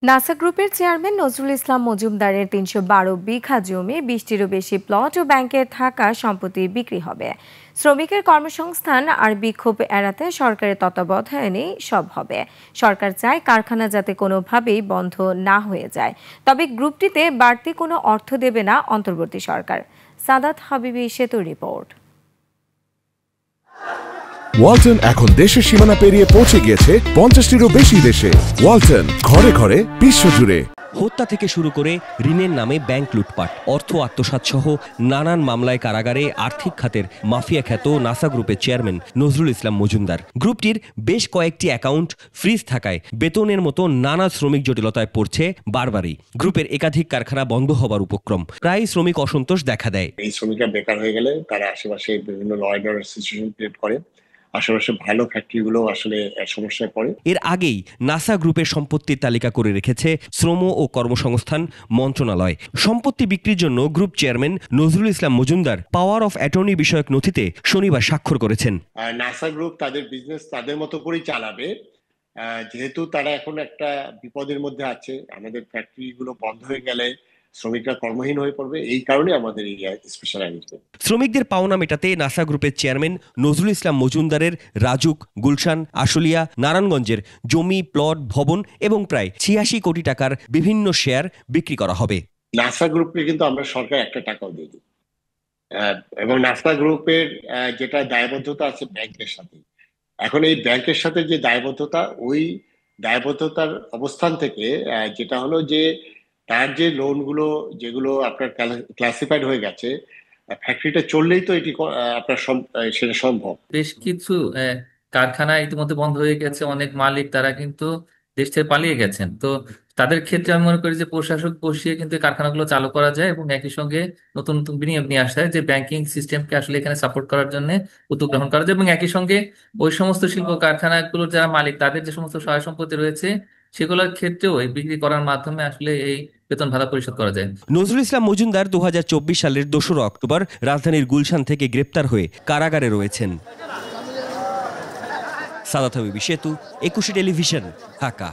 NASA গ্রুপের chairman Nazrul Islam মজুমদারের ৩১২ বিঘা জমি, ২০টিরও বেশি প্লট ও ব্যাংকে থাকা সম্পত্তি বিক্রি হবে। শ্রমিকের কর্মসংস্থান আর বিক্ষোভ এড়াতে সরকারের তত্ত্বাবধানেই সব হবে। সরকার চায় কারখানা যাতে কোনোভাবেই বন্ধ না হয়ে যায়, তবে গ্রুপটিতে বাড়তি কোনো অর্থ দেবে না অন্তর্বর্তী সরকার। সাদাত হাবিবি সেতু রিপোর্ট। ওয়ালটন এখন দেশের সীমানা পেরিয়ে পৌঁছে গিয়েছে 50টিরও বেশি দেশে। ওয়ালটন, ঘরে ঘরে বিশ্বজুড়ে। হত্যা থেকে শুরু করে ঋণের নামে ব্যাংক লুটপাট, অর্থ আত্মসাৎ সহ নানান মামলায় কারাগারে আর্থিক খাতের মাফিয়া খ্যাত নাসা গ্রুপের চেয়ারম্যান নজরুল ইসলাম মজুমদার। গ্রুপটির বেশ কয়েকটি অ্যাকাউন্ট ফ্রিজ থাকায় বেতনের মতো নানা শ্রমিক জটিলতায় পড়ছে বারবারই। গ্রুপের একাধিক কারখানা বন্ধ হবার উপক্রম, প্রায় শ্রমিক অসন্তোষ দেখা দেয়। এই শ্রমিকরা বেকার হয়ে গেলে তারা আশেপাশে বিভিন্ন law and order situation create করে, আশেপাশে ভালো ফ্যাক্টরিগুলো আসলে সমস্যায় পড়ে। এর আগেই নাসা গ্রুপের সম্পত্তির তালিকা করে রেখেছে শ্রম ও কর্মসংস্থান মন্ত্রণালয়। সম্পত্তি বিক্রির জন্য group chairman Nazrul Islam Majumdar power of attorney বিষয়ক নথিতে শনিবার স্বাক্ষর করেছেন। নাসা গ্রুপ তাদের বিজনেস তাদের মতো করেই চালাবে, যেহেতু তারা এখন একটা বিপদের মধ্যে আছে। আমাদের ফ্যাক্টরিগুলো বন্ধ হয়ে গেলে শ্রমিকরা কর্মহীন হয়ে পড়বে, এই কারণে আমাদের এই স্পেশাল অ্যারেঞ্জমেন্ট। শ্রমিকদের পাওনা মেটাতে নাসা গ্রুপের চেয়ারম্যান নজরুল ইসলাম মজুমদারের রাজুক, গুলশান, আশুলিয়া, নারায়ণগঞ্জের জমি, প্লট, ভবন এবং প্রায় ৮৬ কোটি টাকার বিভিন্ন শেয়ার বিক্রি করা হবে। নাসা গ্রুপকে কিন্তু আমরা সরকার একটা টাকাও দিয়ে দিই, এবং নাসা গ্রুপের যেটা দায়বদ্ধতা আছে ব্যাংকের সাথে, এখন এই ব্যাংকের সাথে যে দায়বদ্ধতা, ওই দায়বদ্ধতার অবস্থান থেকে যেটা হলো যে তার যে লোনগুলো যেগুলো আপনার ক্লাসিফাইড হয়ে গেছে, ফ্যাক্টরিটা চললেই তো এটি আপনার সেটা সম্ভব। বেশ কিছু কারখানা ইতিমধ্যে বন্ধ হয়ে গেছে, অনেক মালিক তারা কিন্তু দেশ থেকে পালিয়ে গেছেন। তো তাদের ক্ষেত্রে আমি মনে করি যে প্রশাসক বসিয়ে কিন্তু কারখানাগুলো চালু করা যায় এবং একই সঙ্গে নতুন নতুন বিনিয়োগ নিয়ে আসা যায়, যে ব্যাংকিং সিস্টেমকে আসলে এখানে সাপোর্ট করার জন্য উদ্যোগ গ্রহণ করা যায়, এবং একই সঙ্গে ওই সমস্ত শিল্প কারখানাগুলোর যারা মালিক তাদের যে সমস্ত সহায় সম্পত্তি রয়েছে সেগুলোর ক্ষেত্রেও এই বিক্রি করার মাধ্যমে আসলে এই বেতন ভাতা পরিশোধ করা যায়। নজরুল ইসলাম মজুমদার ২০২৪ সালের ২রা অক্টোবর রাজধানীর গুলশান থেকে গ্রেপ্তার হয়ে কারাগারে রয়েছেন। সাদাত হাবিবি সেতু, ২১ টেলিভিশন, ঢাকা।